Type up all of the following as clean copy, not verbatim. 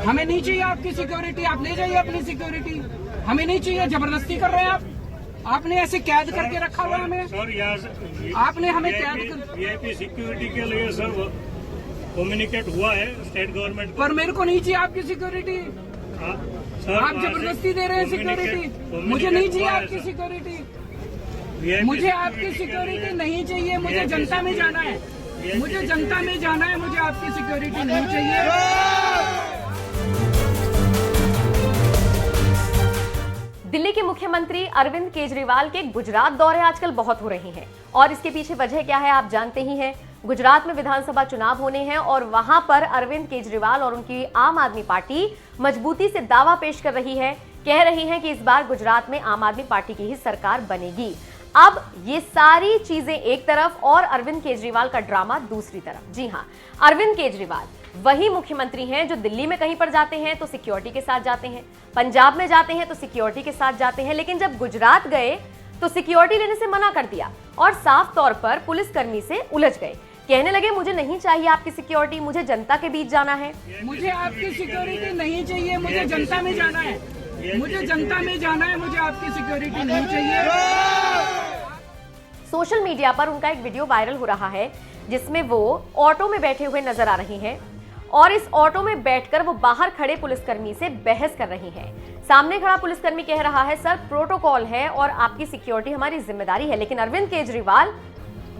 हमें नहीं चाहिए आपकी सिक्योरिटी, आप ले जाइए अपनी सिक्योरिटी। हमें नहीं चाहिए, जबरदस्ती कर रहे हैं आप। आपने ऐसे कैद करके रखा हुआ हमें सर। यहाँ आपने हमें कैद कर वीआईपी सिक्योरिटी के लिए सर कम्युनिकेट हुआ है स्टेट गवर्नमेंट पर मेरे को नहीं चाहिए आपकी सिक्योरिटी। आप जबरदस्ती दे रहे हैं सिक्योरिटी। मुझे नहीं चाहिए आपकी सिक्योरिटी। मुझे आपकी सिक्योरिटी नहीं चाहिए। मुझे जनता में जाना है, मुझे जनता में जाना है। मुझे आपकी सिक्योरिटी नहीं चाहिए। दिल्ली के मुख्यमंत्री अरविंद केजरीवाल के गुजरात दौरे आजकल बहुत हो रहे हैं और इसके पीछे वजह क्या है आप जानते ही हैं। गुजरात में विधानसभा चुनाव होने हैं और वहां पर अरविंद केजरीवाल और उनकी आम आदमी पार्टी मजबूती से दावा पेश कर रही है, कह रही है कि इस बार गुजरात में आम आदमी पार्टी की ही सरकार बनेगी। अब ये सारी चीजें एक तरफ और अरविंद केजरीवाल का ड्रामा दूसरी तरफ। जी हां, अरविंद केजरीवाल वही मुख्यमंत्री हैं जो दिल्ली में कहीं पर जाते हैं तो सिक्योरिटी के साथ जाते हैं, पंजाब में जाते हैं तो सिक्योरिटी के साथ जाते हैं, लेकिन जब गुजरात गए तो सिक्योरिटी लेने से मना कर दिया और साफ तौर पर पुलिसकर्मी से उलझ गए। कहने लगे मुझे नहीं चाहिए आपकी सिक्योरिटी, मुझे जनता के बीच जाना है। मुझे आपकी सिक्योरिटी नहीं चाहिए, मुझे जनता में जाना है, मुझे जनता में जाना है। मुझे आपकी सिक्योरिटी नहीं चाहिए। सोशल मीडिया पर उनका एक वीडियो वायरल हो रहा है जिसमें वो ऑटो में बैठे हुए नजर आ रही हैं और इस ऑटो में बैठकर वो बाहर खड़े पुलिसकर्मी से बहस कर रही हैं। सामने खड़ा पुलिसकर्मी कह रहा है सर प्रोटोकॉल है और आपकी सिक्योरिटी हमारी जिम्मेदारी है, लेकिन अरविंद केजरीवाल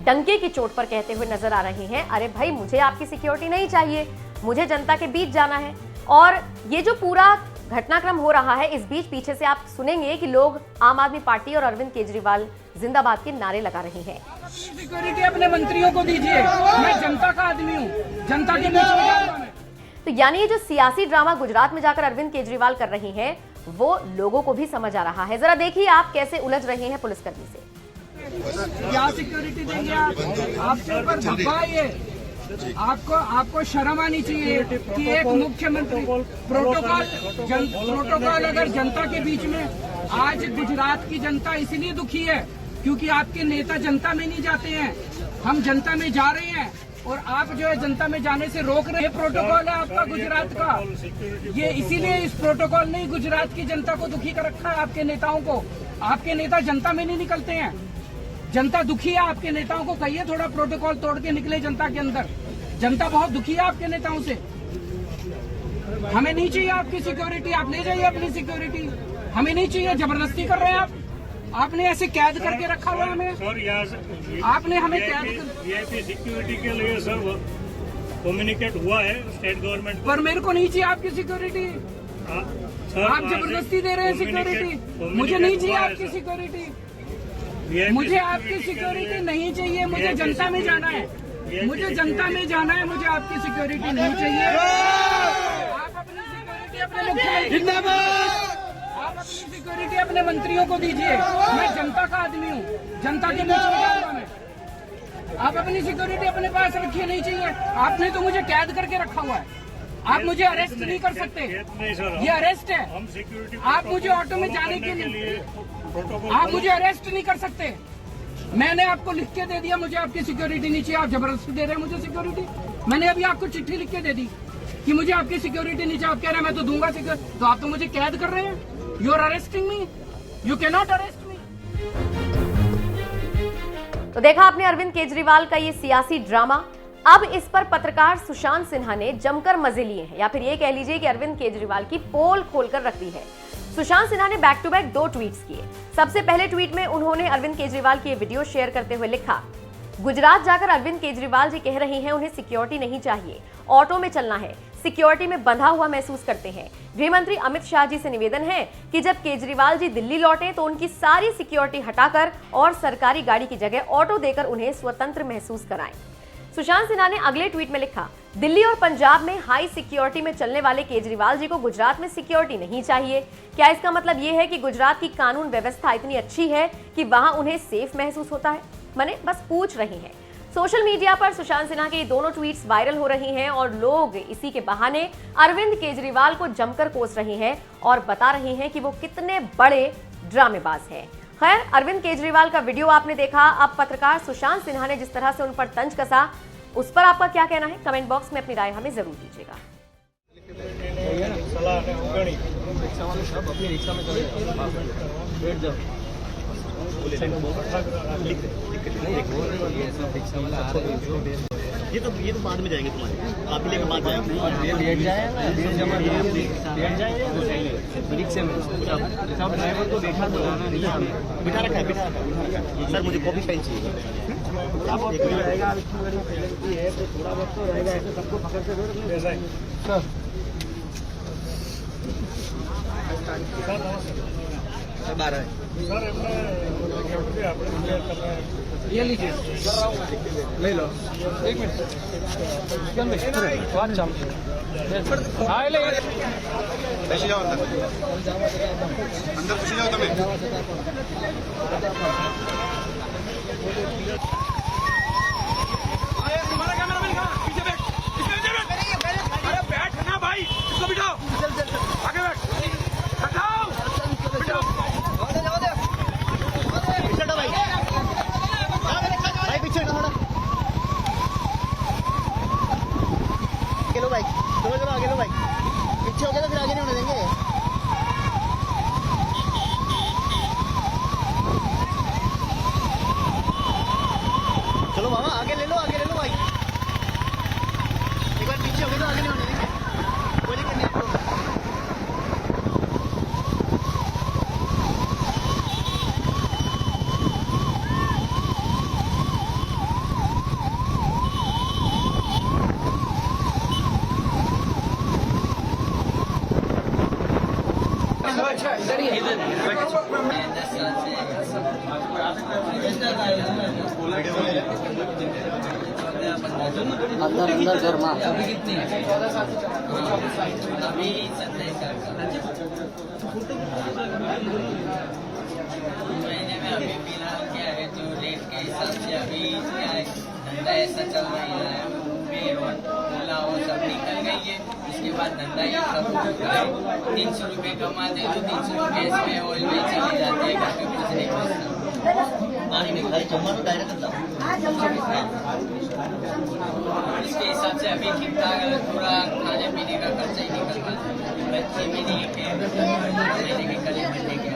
डंके की चोट पर कहते हुए नजर आ रहे हैं अरे भाई मुझे आपकी सिक्योरिटी नहीं चाहिए, मुझे जनता के बीच जाना है। और ये जो पूरा घटनाक्रम हो रहा है, इस बीच पीछे से आप सुनेंगे कि लोग आम आदमी पार्टी और अरविंद केजरीवाल जिंदाबाद के नारे लगा रहे हैं। सिक्योरिटी अपने मंत्रियों को दीजिए, मैं जनता का आदमी हूँ, जनता के बीच में जाऊंगा मैं। तो यानी ये जो सियासी ड्रामा गुजरात में जाकर अरविंद केजरीवाल कर रही हैं वो लोगों को भी समझ आ रहा है। जरा देखिए आप कैसे उलझ रहे हैं पुलिसकर्मी से। क्या सिक्योरिटी देंगे आप? आपके ऊपर धब्बा है ये। आपको शर्म आनी चाहिए कि एक मुख्यमंत्री प्रोटोकॉल अगर जनता के बीच में। आज गुजरात की जनता इसलिए दुखी है क्योंकि आपके नेता जनता में नहीं जाते हैं। हम जनता में जा रहे हैं और आप जो है जनता में जाने से रोक रहे हैं। प्रोटोकॉल है आपका गुजरात का, ये इसीलिए इस प्रोटोकॉल ने गुजरात की जनता को दुखी कर रखा है, आपके नेताओं को। आपके नेता जनता में नहीं निकलते हैं, जनता दुखी है। आपके नेताओं को कहिए थोड़ा प्रोटोकॉल तोड़ के निकले जनता के अंदर। जनता बहुत दुखी है आपके नेताओं से। हमें नहीं चाहिए आपकी सिक्योरिटी, आप ले जाइए अपनी सिक्योरिटी। हमें नहीं चाहिए, जबरदस्ती कर रहे हैं आप। आपने ऐसे कैद करके रखा हुआ हमें सर। यहाँ आपने हमें कैद वीआईपी सिक्योरिटी के लिए सर कम्युनिकेट हुआ है स्टेट गवर्नमेंट पर मेरे को नहीं चाहिए आपकी सिक्योरिटी। आप जबरदस्ती दे रहे हैं सिक्योरिटी। मुझे नहीं चाहिए आपकी सिक्योरिटी। मुझे आपकी सिक्योरिटी नहीं चाहिए। मुझे जनता में जाना है, मुझे जनता में जाना है। मुझे आपकी सिक्योरिटी नहीं चाहिए। आप अपनी सिक्योरिटी अपने मुख्यमंत्री, आप अपनी सिक्योरिटी अपने मंत्रियों को दीजिए। मैं जनता का आदमी हूँ, जनता के बीच में जाऊंगा मैं। आप अपनी सिक्योरिटी अपने पास रखिए, नहीं चाहिए। आपने तो मुझे कैद करके रखा हुआ है, आप मुझे अरेस्ट नहीं कर सकते। ये अरेस्ट है। आप मुझे ऑटो में जाने के लिए आप मुझे अरेस्ट नहीं कर सकते। मैंने आपको लिख के दे दिया मुझे आपकी सिक्योरिटी नहीं चाहिए। आप जबरदस्ती दे रहे हैं मुझे सिक्योरिटी। मैंने अभी आपको चिट्ठी लिख के दे दी कि मुझे आपकी सिक्योरिटी नहीं चाहिए। आप कह रहे हैं मैं तो दूंगा सिक्योरिटी, तो आप तो मुझे कैद कर रहे हैं। You are arresting me, you can not arrest me. तो देखा आपने अरविंद केजरीवाल का ये सियासी ड्रामा। अब इस पर पत्रकार सुशांत सिन्हा ने जमकर मजे लिए हैं, या फिर ये कह लीजिए कि अरविंद केजरीवाल की पोल खोलकर रख दी है। सुशांत सिन्हा ने बैक टू बैक 2 ट्वीट्स किए। सबसे पहले ट्वीट में उन्होंने अरविंद केजरीवाल की वीडियो शेयर करते हुए लिखा, गुजरात जाकर अरविंद केजरीवाल जी कह रहे हैं उन्हें सिक्योरिटी नहीं चाहिए, ऑटो में चलना है, सिक्योरिटी में बंधा हुआ महसूस करते हैं। गृह मंत्री अमित शाह जी से निवेदन है कि जब केजरीवाल जी दिल्ली लौटे तो उनकी सारी सिक्योरिटी हटाकर और सरकारी गाड़ी की जगह ऑटो देकर उन्हें स्वतंत्र महसूस कराएं। सुशांत सिन्हा ने अगले ट्वीट में लिखा, दिल्ली और पंजाब में हाई सिक्योरिटी में चलने वाले केजरीवाल जी को गुजरात में सिक्योरिटी नहीं चाहिए। क्या इसका मतलब यह है कि गुजरात की कानून व्यवस्था इतनी अच्छी है कि वहां उन्हें सेफ महसूस होता है? मैंने बस पूछ रही हैं। सोशल मीडिया पर सुशांत सिन्हा के ये दोनों ट्वीट्स वायरल हो रही हैं और लोग इसी के बहाने अरविंद केजरीवाल को जमकर कोस रहे हैं और बता रहे हैं कि वो कितने बड़े ड्रामेबाज हैं। खैर, अरविंद केजरीवाल का वीडियो आपने देखा। अब पत्रकार सुशांत सिन्हा ने जिस तरह से उन पर तंज कसा, उस पर आपका क्या कहना है? कमेंट बॉक्स में अपनी राय हमें जरूर दीजिएगा। सलाह ने अवगणी रिक्शा वाले सब अपनी रिक्शा में चले जाओ, बैठ जाओ। नहीं, ये सब रिक्शा वाला आ रहे हैं, ये तो बाद में जाएंगे तुम्हारे, आप ही लेकर बाद जाएंगे। ये बैठ जाए ना, बैठ जाए रिक्शे में। सब ड्राइवर को बैठा दो, बिठा रखा है, सर मुझे कॉफी पेन चाहिए। थोड़ा बहुत तो रहेगा, थोड़ा बहुत तो रहेगा, ऐसे सबको पकड़ के सर सब आ रहा है। સર એમને આપણે ये लीजिए, ले लो, एक मिनट વાત ચાલુ છે। હા એટલે બેસી જાઓ અંદર ઘુસી જાઓ તમે। चलो आगे लो भाई, पीछे हो गया तो फिर आगे नहीं होने देंगे। चलो मामा आगे ले लो भाई, एक बार पीछे हो गया तो आगे नहीं होने देंगे, कोई दिक्कत नहीं। अंदर अंदर घर माँ अभी कितनी है? अभी 27 महीने में अभी फिलहाल क्या है जो रेट के हिसाब से अभी क्या है, धंधा ऐसा चल रहा है, उबेर और ओला वो सब निकल गई है। उसके बाद धंधा ये सब हो चुका है। 300 रुपये कमाते हैं तो 300 रुपये इसमें ऑयल में चले जाते हैं, घर पे कुछ नहीं बचता। पानी में खाली जमा तो डायरेक्ट करता हूँ। इसके हिसाब से अभी ठीक ठाक पूरा खाने पीने का खर्चा ही निकल रहा है। बच्चे भी नहीं के महीने के करीब महीने के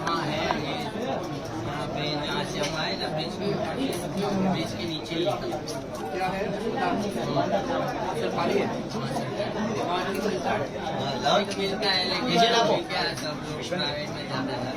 हाँ है ये यहाँ पे जहाँ से हम आए ना ब्रिज के नीचे ही क्या है सर खाली है। मिलता है लेकिन क्या सब लोग प्राइवेट में जाते हैं।